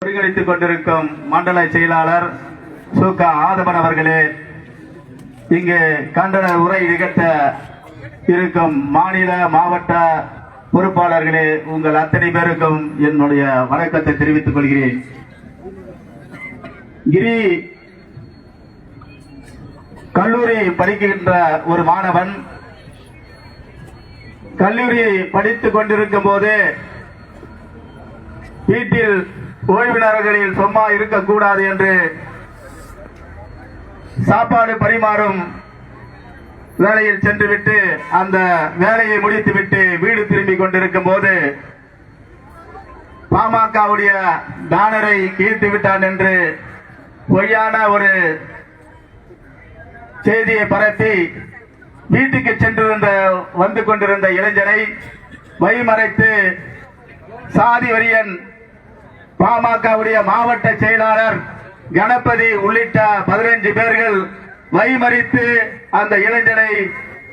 ஒருங்கிணைத்துக் கொண்டிருக்கும் மண்டல செயலாளர் சு.க. ஆதவன் அவர்களே, இங்கு கண்டன உரை நிகழ்த்த இருக்கும் மாநில மாவட்ட பொறுப்பாளர்களே, உங்கள் அத்தனை பேருக்கும் என்னுடைய வணக்கத்தை தெரிவித்துக் கொள்கிறேன். கிரி கல்லூரி படிக்கின்ற ஒரு மாணவன் கல்லூரி படித்துக் கொண்டிருக்கும் போது வீட்டில் ஓய்வினர்களில் சும்மா இருக்கக்கூடாது என்று சாப்பாடு பரிமாறும் வேலையில் சென்றுவிட்டு அந்த வேலையை முடித்துவிட்டு வீடு திரும்பிக் கொண்டிருக்கும் போது பாமகவுடைய பேனரை கீழ்த்து விட்டான் என்று பொய்யான ஒரு செய்தியை பரப்பி வீட்டுக்கு சென்றிருந்த வந்து கொண்டிருந்த இளைஞனை வழிமறைத்து சாதி வரியன் பாமகவுடைய மாவட்ட செயலாளர் கணபதி உள்ளிட்ட 15 பேர்கள் வழிமறித்து அந்த இளைஞனை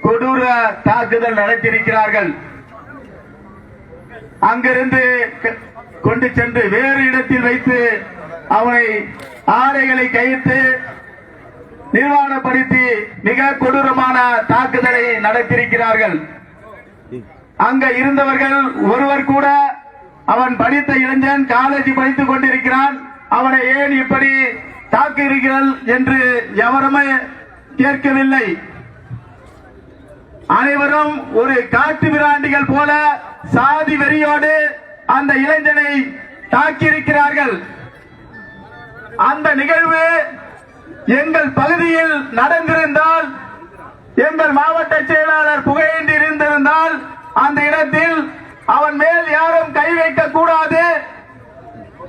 கொடூர தாக்குதல் நடத்தியிருக்கிறார்கள். அங்கிருந்து கொண்டு சென்று வேறு இடத்தில் வைத்து அவனை ஆடைகளை கைத்து நிர்வாணப்படுத்தி மிக கொடூரமான தாக்குதலை நடத்தியிருக்கிறார்கள். அங்க இருந்தவர்கள் ஒருவர் கூட அவன் படித்த இளைஞன் காலேஜ் படித்துக் கொண்டிருக்கிறான், அவனை ஏன் இப்படி தாக்குகிறீர்கள் என்று எவருமே கேட்கவில்லை. அனைவரும் ஒரு காட்டு மிராண்டிகள் போல சாதி வெறியோடு அந்த இளைஞனை தாக்கியிருக்கிறார்கள். அந்த நிகழ்வு எங்கள் பகுதியில் நடந்திருந்தால், எங்கள் மாவட்ட செயலாளர் புகையின்றி இருந்திருந்தால் அந்த இடத்தில் அவன் மேல் யாரும் கை வைக்க கூடாது,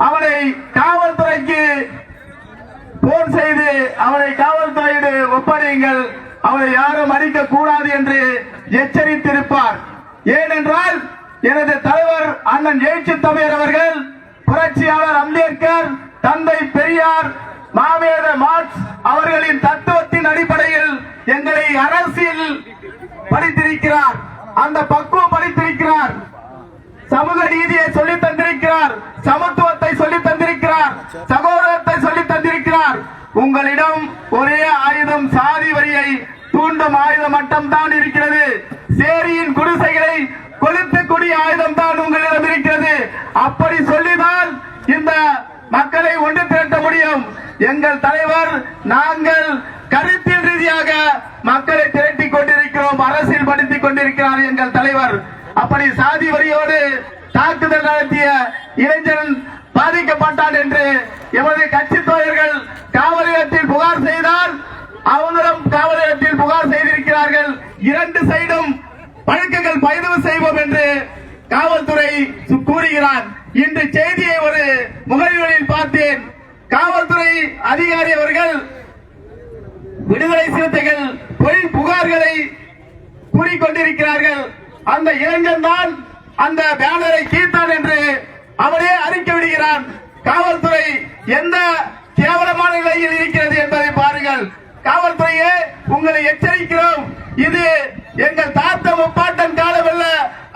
அவனை காவல்துறைக்கு போன் செய்து அவனை காவல்துறையிடம் ஒப்படையுங்கள், அவனை யாரும் அடிக்க கூடாது என்று எச்சரித்திருப்பார். ஏனென்றால் எனது தலைவர் அண்ணன் எழுச்சி தமிழர் அவர்கள், புரட்சியாளர் அம்பேத்கர், தந்தை பெரியார், மாவேத மார்க்ஸ் அவர்களின் தத்துவத்தின் அடிப்படையில் எங்களை அரசியல் படித்திருக்கிறார், அந்த பக்குவம் படித்திருக்கிறார், சமூக நீதியை சொல்லி தந்திருக்கிறார், சமத்துவத்தை சொல்லி தந்திருக்கிறார், சகோதரத்தை சொல்லி தந்திருக்கிறார். உங்களிடம் ஒரே ஆயுதம் சாதி வரியை தூண்டும் ஆயுதம் மட்டும்தான் இருக்கிறது. சேரியின் குடிசைகளை கொளுத்தக்கூடிய ஆயுதம் தான் உங்களிடம் இருக்கிறது. அப்படி சொல்லிதான் இந்த மக்களை ஒன்று திரட்ட முடியும். எங்கள் தலைவர், நாங்கள் கருத்தியல் ரீதியாக மக்களை திரட்டிக் கொண்டிருக்கிறோம், அரசியல் படுத்திக் கொண்டிருக்கிறார் எங்கள் தலைவர். அப்படி சாதி வரியோடு தாக்குதல் நடத்திய இளைஞன் பாதிக்கப்பட்டான் என்று எமது கட்சி தோழர்கள் காவல் நிலையத்தில் புகார் செய்தால் அவங்களும் காவல் நிலையத்தில் புகார் செய்திருக்கிறார்கள். 2 சைடும் வழக்குகள் பதிவு செய்வோம் என்று காவல்துறை கூறுகிறார். இன்று செய்தியை ஒரு முகநூலில் பார்த்தேன். காவல்துறை அதிகாரி அவர்கள் விடுதலை சிறுத்தைகள் பொய் புகார்களை கூறிக்கொண்டிருக்கிறார்கள். அந்த இளைஞன் தான் அந்த பேனரை கீழ்த்தான் என்று அவரே அறிக்கை விடுகிறான். காவல்துறை எந்த கேவலமான நிலையில் இருக்கிறது என்பதை பாருங்கள். காவல்துறையே, உங்களை எச்சரிக்கிறோம், இது எங்கள் தாத்த முப்பாட்டன் காலம் அல்ல,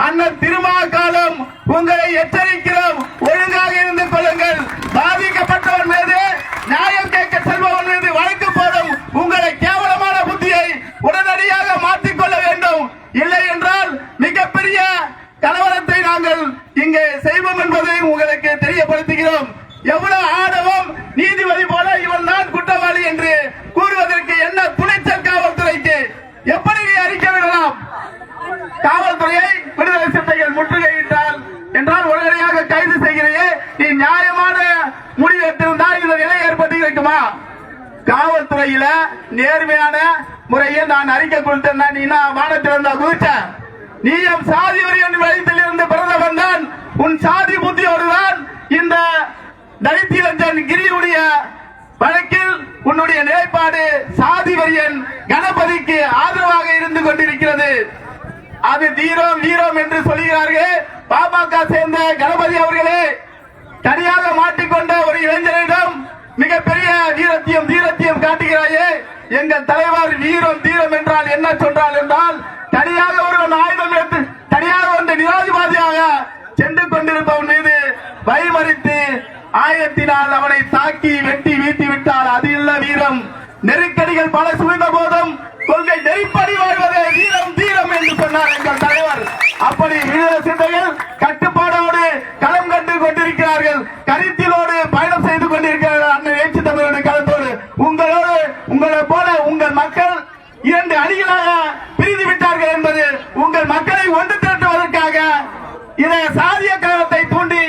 அண்ணன் திருமா காலம். உங்களை எச்சரிக்கிறோம், ஒழுங்காக இருந்து கொள்ளுங்கள். பாதிக்கப்பட்டவன் மீது நியாயம் கேட்க செல்பவன் மீது வழக்கு போடும் உங்களை கேவலமான புத்தியை உடனடியாக மாற்றிக்கொள்ள வேண்டும். இல்லை என்றால் மிகப்பெரிய கலவரத்தை நாங்கள் இங்கே செய்வோம் என்பதை உங்களுக்கு தெரியப்படுத்துகிறோம். எவ்வளவு ஆணவம், நீதிபதி போல இவன் தான் குற்றவாளி என்று கூறுவதற்கு என்ன துணைச்சல் காவல்துறைக்கு? எப்படி நீ அறிக்கை விடலாம்? காவல்துறையை விடுதலை சிறுத்தைகள் முற்றுகையிட்டால் என்றால் உடனடியாக கைது செய்கிறே, நீ நியாயமான முடிவு எடுத்திருந்தால் இந்த நிலை ஏற்பட்டு இருக்குமா? காவல்துறையில நேர்மையான முறையை நான் அறிக்கை கொடுத்தேன், நீ வானத்திலிருந்தா குதிச்ச? நீயும் சாதி வரியன் வயதில் இருந்து பிறந்தவன் தான். உன் சாதி புத்தியோடு தான் இந்த தலித் இளைஞன் கிரியுடைய வழக்கில் உன்னுடைய நிலைப்பாடு சாதி வரியன் கணபதிக்கு ஆதரவாக இருந்து கொண்டிருக்கிறது. அது தீரோம் வீரோம் என்று சொல்கிறார்கள். பாமக சேர்ந்த கணபதி அவர்களே, தனியாக மாட்டிக்கொண்ட ஒரு இளைஞரிடம் மிகப்பெரிய தீரத்தியம் காட்டுகிறாயே. எங்கள் தலைவர் வீரம் தீரம் என்றால் என்ன சொல்றால் என்றால், தனியாக ஒருவன் ஆயுதம் எடுத்து தனியாக வந்து நிராதிபாதியாக சென்று கொண்டிருப்பவன் மீது வழிமறித்து ஆயுதத்தினால் அவனை தாக்கி வெட்டி வீழ்த்தி விட்டால் அது இல்ல வீரம். நெருக்கடிகள் பல சூழ்ந்த போதும் கொள்கை நெறிப்படி வாழ்வதே வீரம் தீரம் என்று சொன்னார் எங்கள் தலைவர். அப்படி விடுதலை சிந்தைகள் கட்டுப்பாடோடு களம் கண்டு கொண்டிருக்கிறார்கள், கருத்திலோடு பயணம் செய்து கொண்டிருக்கிறார்கள். அண்ணன் ஏற்றி தமிழருடைய களத்தோடு உங்களை போல உங்கள் மக்கள் 2 அணிகளாக பிரிந்து விட்டார்கள் என்பது உங்கள் மக்களை ஒன்று திரட்டுவதற்காக இதை சாதிய கழகத்தை தூண்டி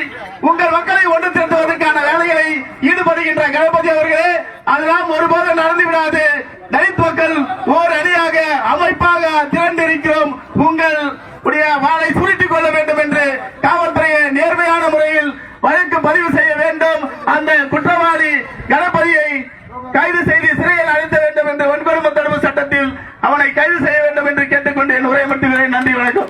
உங்கள் மக்களை ஒன்று திரட்டுவதற்கான வேலைகளை ஈடுபடுகின்ற கணபதி அவர்களே, அதெல்லாம் ஒருபோதும் நடந்து விடாது. தலித் மக்கள் ஓர் அணியாக அமைப்பாக திரண்டிருக்கிறோம். உங்கள் வாளை சுருட்டிக் கொள்ள வேண்டும் என்று காவல்துறையை நேர்மையான முறையில் வழக்கு பதிவு செய்ய வேண்டும். அந்த குற்றவாளி கணபதியை கைது செய்து சிறையில் அடைக்க வேண்டும் என்று வன்கொடுமை தடுப்பு சட்டத்தில் அவனை கைது செய்ய வேண்டும் என்று கேட்டுக்கொண்டு என் உரையை மட்டும் நன்றி வணக்கம்.